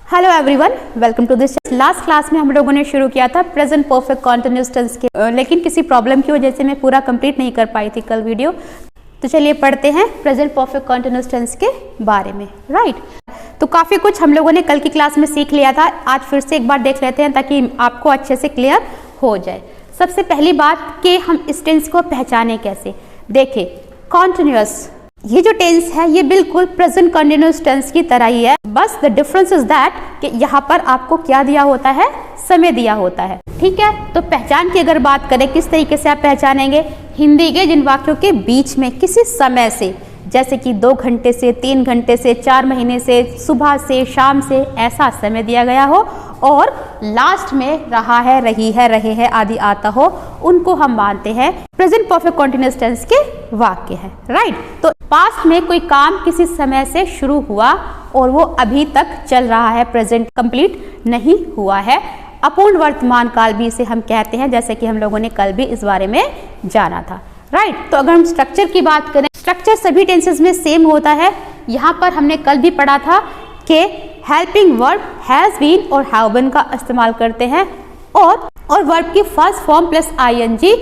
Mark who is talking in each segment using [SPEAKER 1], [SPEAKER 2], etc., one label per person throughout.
[SPEAKER 1] Hello everyone, welcome to this. Last class में हम लोगों ने शुरू किया था प्रेजेंट परफेक्ट कॉन्टिन्यूअस टेंस के, लेकिन किसी प्रॉब्लम की वजह से मैं पूरा कंप्लीट नहीं कर पाई थी कल वीडियो। तो चलिए पढ़ते हैं प्रेजेंट परफेक्ट कॉन्टिन्यूअस टेंस के बारे में। राइट, तो काफ़ी कुछ हम लोगों ने कल की क्लास में सीख लिया था। आज फिर से एक बार देख लेते हैं ताकि आपको अच्छे से क्लियर हो जाए। सबसे पहली बात कि हम इस टेंस को पहचाने कैसे। देखिए, कॉन्टिन्यूअस ये जो टेंस है ये बिल्कुल प्रेजेंट कंटिन्यूअस टेंस की तरह ही है, बस द डिफरेंस इज दैट कि यहाँ पर आपको क्या दिया होता है, समय दिया होता है। ठीक है, तो पहचान की अगर बात करें किस तरीके से आप पहचानेंगे, हिंदी के जिन वाक्यों के बीच में किसी समय से, जैसे कि 2 घंटे से, 3 घंटे से, 4 महीने से, सुबह से, शाम से, ऐसा समय दिया गया हो और लास्ट में रहा है, रही है, रहे हैं आदि आता हो, उनको हम मानते हैं प्रेजेंट परफेक्ट कंटीन्यूअस टेंस के वाक्य है। राइट, तो पास्ट में कोई काम किसी समय से शुरू हुआ और वो अभी तक चल रहा है, प्रेजेंट कंप्लीट नहीं हुआ है। अपूर्ण वर्तमान काल भी इसे हम कहते हैं, जैसे कि हम लोगों ने कल भी इस बारे में जाना था। राइट, तो अगर हम स्ट्रक्चर की बात करें, स्ट्रक्चर सभी टेंसेस में सेम होता है। यहाँ पर हमने कल भी पढ़ा था कि हेल्पिंग वर्ब हैज बीन और हैव बीन का इस्तेमाल करते हैं और वर्ब की फर्स्ट फॉर्म प्लस आईएनजी,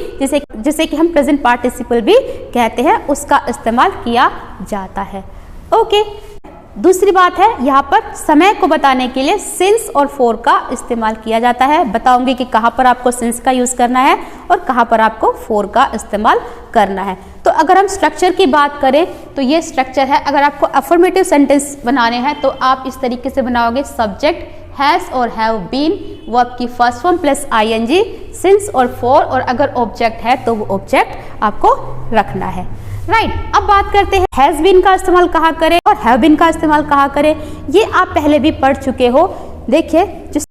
[SPEAKER 1] जिसे कि हम प्रेजेंट पार्टिसिपल भी कहते हैं, उसका इस्तेमाल किया जाता है। ओके, दूसरी बात है, यहाँ पर समय को बताने के लिए सिंस और फॉर का इस्तेमाल किया जाता है। बताऊंगी कि कहाँ पर आपको सिंस का यूज करना है और कहाँ पर आपको फॉर का इस्तेमाल करना है। तो अगर हम स्ट्रक्चर की बात करें तो ये स्ट्रक्चर है। अगर आपको अफर्मेटिव सेंटेंस बनाने हैं तो आप इस तरीके से बनाओगे, सब्जेक्ट हैज और हैव बीन, वर्ब की first form plus ING, since और फॉर, और अगर ऑब्जेक्ट है तो वो ऑब्जेक्ट आपको रखना है। राइट, अब बात करते हैं हैज बीन का इस्तेमाल कहाँ करें और हैव बीन का इस्तेमाल कहाँ करें। ये आप पहले भी पढ़ चुके हो। देखिए,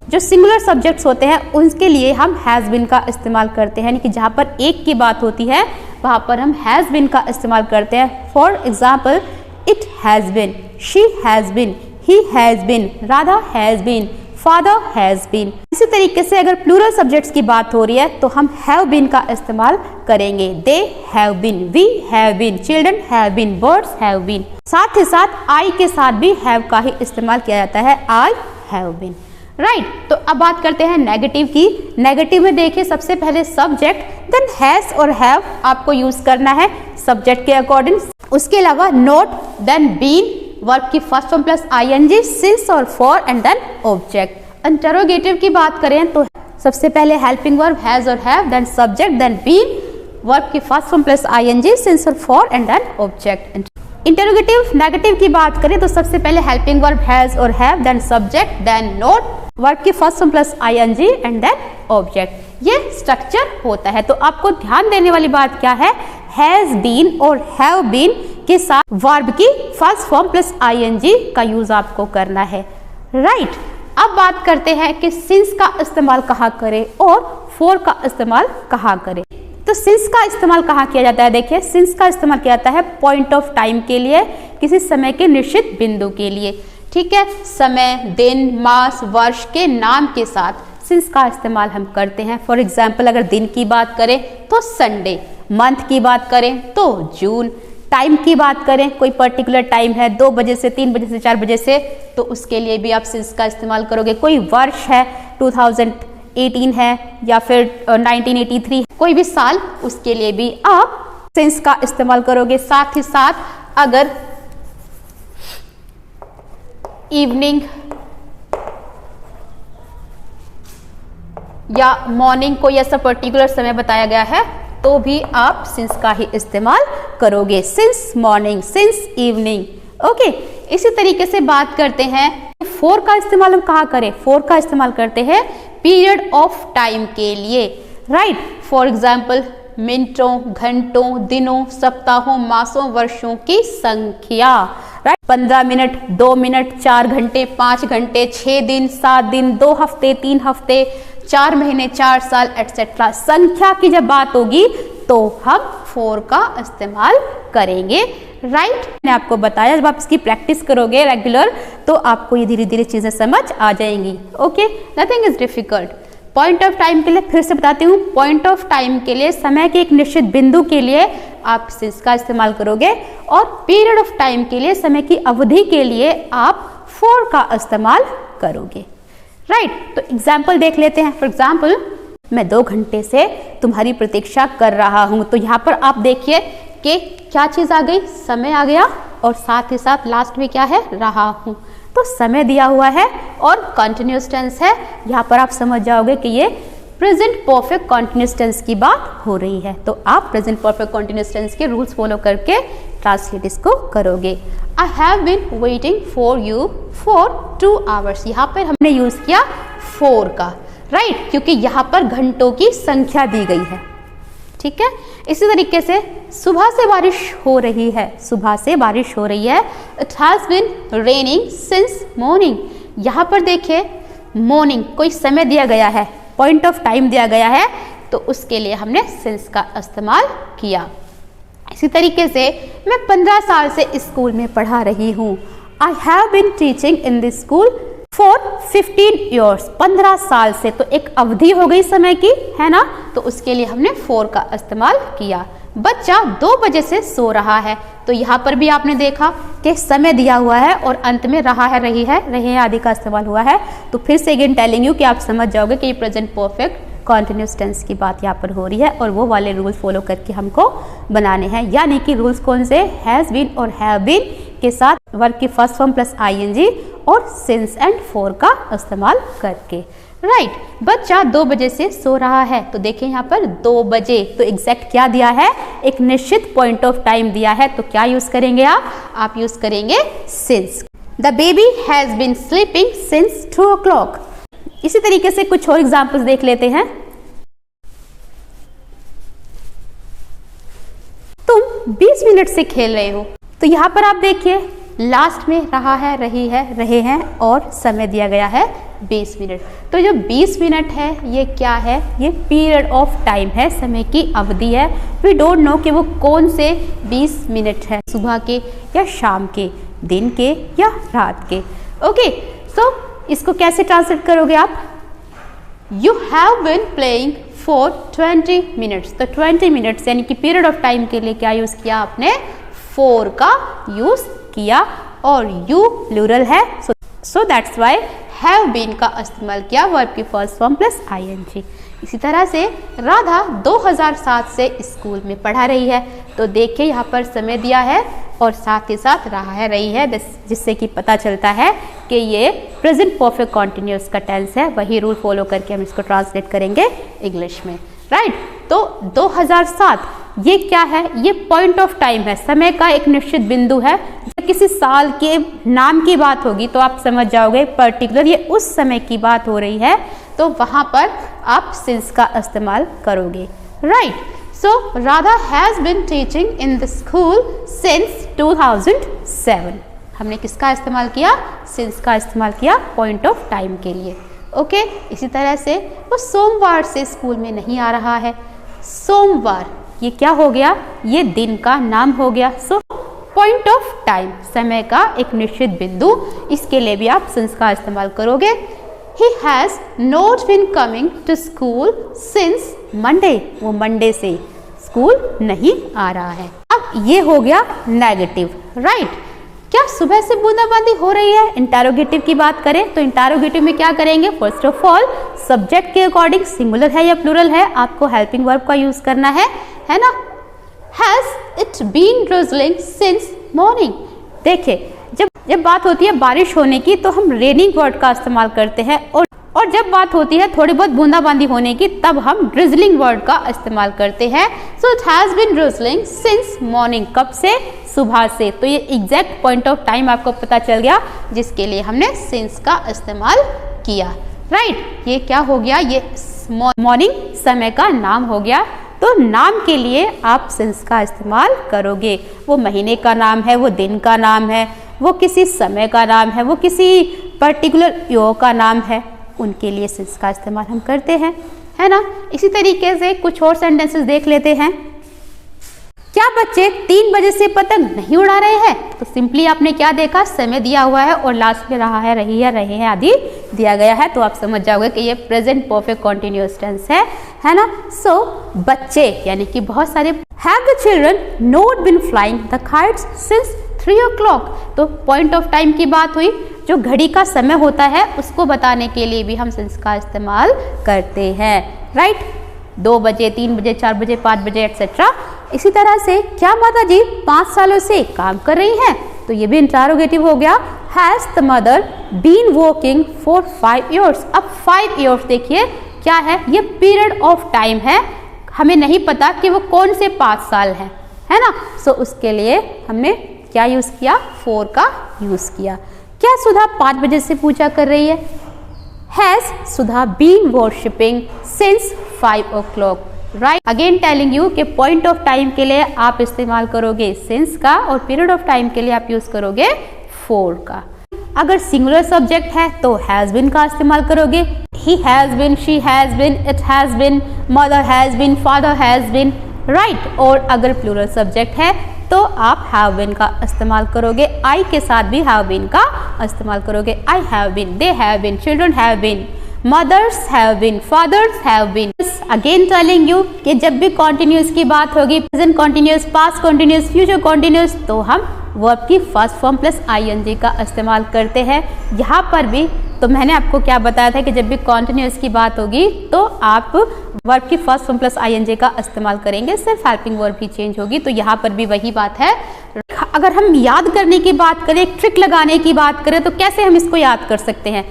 [SPEAKER 1] जो सिंगुलर सब्जेक्ट्स होते हैं उनके लिए हम हैज बीन का इस्तेमाल करते हैं, यानी कि जहाँ पर एक की बात होती है वहाँ पर हम हैज बीन का इस्तेमाल करते हैं। For example, it has been, she has been, he has been, Radha has been, father has been. इसी तरीके से अगर प्लूरल सब्जेक्ट्स की बात हो रही है तो हम हैव बीन का इस्तेमाल करेंगे। They have been, we have been, children have been, birds have been. साथ ही साथ आई के साथ भी हैव का ही इस्तेमाल किया जाता है, आई हैव बीन। राइट, तो अब बात करते हैं नेगेटिव की। नेगेटिव में देखिए, सबसे पहले सब्जेक्ट देन हैज और हैव आपको यूज करना है सब्जेक्ट के अकॉर्डिंग। उसके अलावा नॉट देन बीन, वर्ब की first form plus ING, since और for and then object. Interrogative की बात करें तो सबसे पहले हेल्पिंग वर्ब हैज और have, then subject, then been, verb की first form plus ING, since और for and then object. Interrogative negative की बात करें तो सबसे पहले हेल्पिंग वर्ब हैज और have, then subject, then not, verb की first form plus ING and then object. ये स्ट्रक्चर होता है। तो आपको ध्यान देने वाली बात क्या है, हैज बीन और हैव बीन के साथ वर्ब की फर्स्ट फॉर्म प्लस आईएनजी का यूज आपको करना है। राइट, अब बात करते हैं कि सिंस का इस्तेमाल कहाँ करें और फॉर का इस्तेमाल कहाँ करें। तो सिंस का इस्तेमाल कहाँ किया जाता है। देखिए, सिंस का इस्तेमाल किया जाता है पॉइंट ऑफ टाइम के लिए, किसी समय के निश्चित बिंदु के लिए। ठीक है, समय, दिन, मास, वर्ष के नाम के साथ सिंस का इस्तेमाल हम करते हैं। फॉर एग्जाम्पल, अगर दिन की बात करें तो संडे, मंथ की बात करें तो जून, टाइम की बात करें कोई पर्टिकुलर टाइम है 2 बजे से 3 बजे से 4 बजे से, तो उसके लिए भी आप सिंस का इस्तेमाल करोगे। कोई वर्ष है 2018 है या फिर 1983, कोई भी साल, उसके लिए भी आप सिंस का इस्तेमाल करोगे। साथ ही साथ अगर इवनिंग या मॉर्निंग को ऐसा पर्टिकुलर समय बताया गया है तो भी आप सिंस का ही इस्तेमाल करोगे, since morning, since evening. Okay, इसी तरीके से बात करते हैं फॉर का इस्तेमाल हम कहाँ करें। फॉर का इस्तेमाल करते हैं पीरियड ऑफ टाइम के लिए। राइट, फॉर एग्जाम्पल, मिनटों, घंटों, दिनों, सप्ताहों, मासों, वर्षों की संख्या। राइट, 15 मिनट, 2 मिनट, 4 घंटे, 5 घंटे, 6 दिन, 7 दिन, 2 हफ्ते, 3 हफ्ते, 4 महीने, 4 साल, एटसेट्रा। संख्या की जब बात होगी तो हम फॉर का इस्तेमाल करेंगे। राइट, मैंने आपको बताया, जब आप इसकी प्रैक्टिस करोगे रेगुलर तो आपको ये धीरे धीरे चीजें समझ आ जाएंगी। Okay, nothing is difficult. Point of time के लिए फिर से बताती हूँ, पॉइंट ऑफ टाइम के लिए, समय के एक निश्चित बिंदु के लिए आप सिंस का इस्तेमाल करोगे, और पीरियड ऑफ टाइम के लिए, समय की अवधि के लिए आप for का इस्तेमाल करोगे। राइट, तो एग्जाम्पल देख लेते हैं। फॉर एग्जाम्पल, मैं 2 घंटे से तुम्हारी प्रतीक्षा कर रहा हूं। तो यहाँ पर आप देखिए कि क्या चीज आ गई, समय आ गया, और साथ ही साथ लास्ट में क्या है, रहा हूं। तो समय दिया हुआ है और कंटिन्यूअस टेंस है। यहाँ पर आप समझ जाओगे कि ये प्रेजेंट परफेक्ट कंटिन्यूअस टेंस की बात हो रही है। तो आप प्रेजेंट परफेक्ट कंटिन्यूअस टेंस के रूल्स फॉलो करके ट्रांसलेट इसको करोगे। I have been waiting for you for 2 hours। यहाँ पर हमने यूज किया for का, राइट, क्योंकि यहाँ पर घंटों की संख्या दी गई है। ठीक है, इसी तरीके से सुबह से बारिश हो रही है, सुबह से बारिश हो रही है। It has been raining since morning. यहाँ पर देखिए मॉर्निंग, कोई समय दिया गया है, पॉइंट ऑफ टाइम दिया गया है, तो उसके लिए हमने सिंस का इस्तेमाल किया। इसी तरीके से मैं 15 साल से स्कूल में पढ़ा रही हूँ। I have been teaching in this school for 15 years। 15 साल से, तो एक अवधि हो गई समय की, है ना, तो उसके लिए हमने for का इस्तेमाल किया। बच्चा 2 बजे से सो रहा है। तो यहाँ पर भी आपने देखा कि समय दिया हुआ है और अंत में रहा है, रही है, रहे हैं आदि का इस्तेमाल हुआ है। तो फिर से अगेन टेलिंग यू कि आप समझ जाओगे कि ये प्रेजेंट परफेक्ट कॉन्टिन्यूस टेंस की बात यहाँ पर हो रही है और वो वाले रूल्स फॉलो करके हमको बनाने हैं। यानी कि रूल्स कौन से, हैज बीन और हैव बीन के साथ वर्ब की फर्स्ट फॉर्म प्लस आईएनजी और सिंस एंड फॉर का इस्तेमाल करके। राइट, बच्चा 2 बजे से सो रहा है। तो देखिए यहाँ पर 2 बजे, तो एग्जैक्ट क्या दिया है, एक निश्चित पॉइंट ऑफ टाइम दिया है। तो क्या यूज करेंगे आप यूज करेंगे since. The baby has been sleeping since 2 o'clock। इसी तरीके से कुछ और एग्जाम्पल्स देख लेते हैं। तुम 20 मिनट से खेल रहे हो। तो यहाँ पर आप देखिए लास्ट में रहा है, रही है, रहे हैं और समय दिया गया है 20 मिनट। तो जो 20 मिनट है ये क्या है, ये पीरियड ऑफ टाइम है, समय की अवधि है। वी डोंट नो कि वो कौन से 20 मिनट है, सुबह के या शाम के, दिन के या रात के। ओके, सो इसको कैसे ट्रांसलेट करोगे आप, you have been playing for 20 minutes. तो 20 मिनट्स यानी कि पीरियड ऑफ टाइम के लिए क्या यूज किया आपने, for का यूज किया और you प्लूरल है, so that's why have been का इस्तेमाल किया वर्ब की फर्स्ट फॉर्म प्लस ing। इसी तरह से राधा 2007 से स्कूल में पढ़ा रही है। तो देखिए यहाँ पर समय दिया है और साथ ही साथ रहा है, रही है, जिससे कि पता चलता है कि ये प्रेजेंट परफेक्ट कॉन्टिन्यूअस का टेंस है। वही रूल फॉलो करके हम इसको ट्रांसलेट करेंगे इंग्लिश में। राइट, तो 2007 ये क्या है, ये पॉइंट ऑफ टाइम है, समय का एक निश्चित बिंदु है। जब किसी साल के नाम की बात होगी तो आप समझ जाओगे पर्टिकुलर ये उस समय की बात हो रही है, तो वहां पर आप सिंस का इस्तेमाल करोगे। Right, so Radha has been teaching in the school since 2007। हमने किसका इस्तेमाल किया, सिंस का इस्तेमाल किया पॉइंट ऑफ टाइम के लिए। ओके, इसी तरह से वो सोमवार से स्कूल में नहीं आ रहा है। सोमवार ये क्या हो गया, ये दिन का नाम हो गया। सो पॉइंट ऑफ टाइम, समय का एक निश्चित बिंदु, इसके लिए भी आप सिंस का इस्तेमाल करोगे। He has not been coming to school since Monday। वो मंडे से स्कूल नहीं आ रहा है। अब ये हो गया नेगेटिव। राइट, क्या सुबह से बूंदाबांदी हो रही है। इंटरोगेटिव की बात करें तो इंटरोगेटिव में क्या करेंगे, फर्स्ट ऑफ ऑल सब्जेक्ट के अकॉर्डिंग सिंगुलर है या प्लूरल है, आपको हेल्पिंग वर्ब का यूज करना है ना। Has it been drizzling since morning. देखिए जब बात होती है बारिश होने की तो हम रेनिंग वर्ड का इस्तेमाल करते हैं, और जब बात होती है थोड़ी बहुत बूंदाबांदी होने की तब हम ड्रिजलिंग वर्ड का इस्तेमाल करते हैं। So it has been drizzling since morning, कब से, सुबह से। तो ये एग्जैक्ट पॉइंट ऑफ टाइम आपको पता चल गया जिसके लिए हमने सिंस का इस्तेमाल किया। राइट, ये क्या हो गया, ये मॉर्निंग समय का नाम हो गया। तो नाम के लिए आप सिंस का इस्तेमाल करोगे। वो महीने का नाम है, वो दिन का नाम है, वो किसी समय का नाम है, वो किसी पर्टिकुलर योग का नाम है, उनके लिए सिंस का इस्तेमाल हम करते हैं, है ना। इसी तरीके से कुछ और सेंटेंसेस देख लेते हैं। क्या बच्चे 3 बजे से पतंग नहीं उड़ा रहे हैं। तो सिंपली आपने क्या देखा, समय दिया हुआ है और लास्ट में रहा है, रही है, रहे हैं आदि दिया गया है। तो आप समझ जाओगे कि ये प्रेजेंट परफेक्ट कॉन्टिन्यूअस टेंस है ना। सो बच्चे यानी कि बहुत सारे, have the children not been flying the kites since 3 o'clock। तो पॉइंट ऑफ टाइम की बात हुई, जो घड़ी का समय होता है उसको बताने के लिए भी हम सिंस का इस्तेमाल करते हैं, राइट। 2 बजे, 3 बजे, 4 बजे, 5 बजे एटसेट्रा। इसी तरह से क्या माता जी 5 सालों से काम कर रही हैं, तो ये भी इंटरोगेटिव हो गया। Has the mother been working for 5 years। अब 5 years देखिए क्या है, ये पीरियड ऑफ टाइम है, हमें नहीं पता कि वो कौन से 5 साल है ना। सो उसके लिए हमने क्या यूज किया, 4 का यूज किया। क्या सुधा 5 बजे से पूजा कर रही है, has Sudha been worshipping since 5 o'clock, right. Again telling you कि पॉइंट ऑफ टाइम के लिए आप इस्तेमाल करोगे सिंस का और पीरियड ऑफ टाइम के लिए आप यूज करोगे 4 का। अगर सिंगुलर सब्जेक्ट है तो हैज बीन का इस्तेमाल करोगे, he has been, she has been, it has been, mother has been, father has been, right. और अगर प्लूरल सब्जेक्ट है तो आप हैव बीन का इस्तेमाल करोगे, आई के साथ भी हैव बीन का इस्तेमाल करोगे। I have been, they have been, children have been, mothers have been, fathers have been. Again telling you कि जब भी कॉन्टिन्यूस की बात होगी, present continuous, past continuous, future continuous, तो हम वर्ब की फर्स्ट फॉर्म प्लस आईएनजी का इस्तेमाल करते हैं। यहाँ पर भी तो मैंने आपको क्या बताया था कि जब भी कॉन्टिन्यूस की बात होगी तो आप वर्ब की फर्स्ट फॉर्म प्लस आईएनजी का इस्तेमाल करेंगे, सिर्फ हेल्पिंग वर्ब ही चेंज होगी। तो यहाँ पर भी वही बात है। अगर हम याद करने की बात करें, ट्रिक लगाने की बात करें, तो कैसे हम इसको याद कर सकते हैं,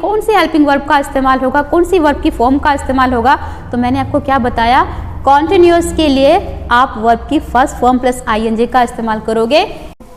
[SPEAKER 1] कौन सी हेल्पिंग वर्ब का इस्तेमाल होगा, कौन सी वर्ब की फॉर्म का इस्तेमाल होगा। तो मैंने आपको क्या बताया, कॉन्टिन्यूस के लिए आप वर्ब की फर्स्ट फॉर्म प्लस आईएनजी का इस्तेमाल करोगे।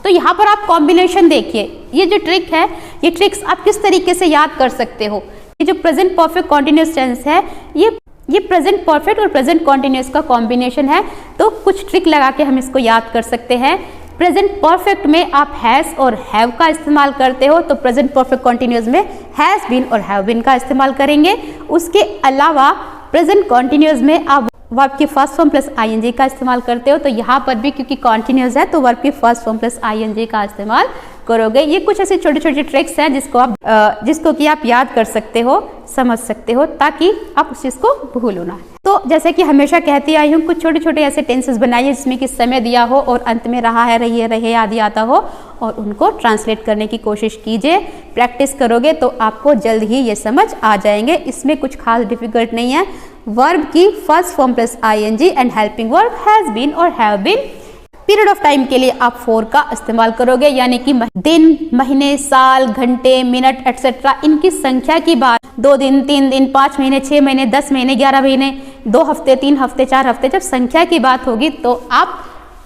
[SPEAKER 1] तो यहाँ पर आप कॉम्बिनेशन देखिए, ये जो ट्रिक है, ये ट्रिक्स आप किस तरीके से याद कर सकते हो। ये जो प्रेजेंट परफेक्ट कॉन्टिन्यूस टेंस है, ये प्रेजेंट परफेक्ट और प्रेजेंट कॉन्टिन्यूस का कॉम्बिनेशन है। तो कुछ ट्रिक लगा के हम इसको याद कर सकते हैं। प्रेजेंट परफेक्ट में आप हैज और हैव का इस्तेमाल करते हो, तो प्रेजेंट परफेक्ट कॉन्टिन्यूस में हैज बीन और हैव बीन का इस्तेमाल करेंगे। उसके अलावा प्रेजेंट कॉन्टिन्यूस में आप वर्ब की फर्स्ट फॉर्म प्लस आईएनजी का इस्तेमाल करते हो, तो यहाँ पर भी क्योंकि कॉन्टिन्यूस है तो वर्ब की फर्स्ट फॉर्म प्लस आईएनजी का इस्तेमाल करोगे। ये कुछ ऐसे छोटे छोटे ट्रिक्स हैं जिसको कि आप याद कर सकते हो, समझ सकते हो, ताकि आप उस चीज़ को भूलो ना। तो जैसे कि हमेशा कहती आई हूँ, कुछ छोटे छोटे ऐसे टेंसेस बनाइए जिसमें कि समय दिया हो और अंत में रहा है, रही है, रहे आदि आता हो, और उनको ट्रांसलेट करने की कोशिश कीजिए। प्रैक्टिस करोगे तो आपको जल्द ही ये समझ आ जाएंगे। इसमें कुछ खास डिफिकल्ट नहीं है। वर्ब की first form plus ING and helping verb has been और have been. Period of time के लिए आप 4 का इस्तेमाल करोगे, यानी कि दिन, महीने, साल, घंटे, मिनट एटसेट्रा, इनकी संख्या की बात, 2 दिन, 3 दिन, 5 महीने, 6 महीने, 10 महीने, 11 महीने, 2 हफ्ते, 3 हफ्ते, 4 हफ्ते, जब संख्या की बात होगी तो आप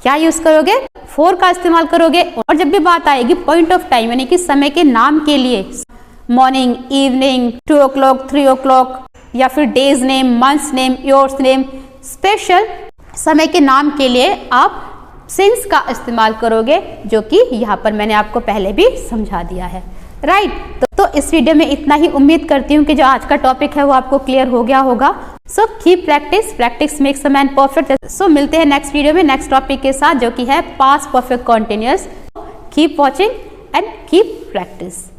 [SPEAKER 1] क्या यूज करोगे, 4 का इस्तेमाल करोगे। और जब भी बात आएगी पॉइंट ऑफ टाइम यानी कि समय के नाम के लिए, मॉर्निंग, इवनिंग, 2 o'clock, 3 o'clock, या फिर days name, months name, years name, special समय के नाम के लिए आप सिंस का इस्तेमाल करोगे, जो कि यहाँ पर मैंने आपको पहले भी समझा दिया है, राइट। तो इस वीडियो में इतना ही। उम्मीद करती हूँ कि जो आज का टॉपिक है वो आपको क्लियर हो गया होगा। So keep practice makes a man perfect. So मिलते हैं नेक्स्ट वीडियो में नेक्स्ट टॉपिक के साथ, जो कि है past perfect continuous. Keep watching and keep practice.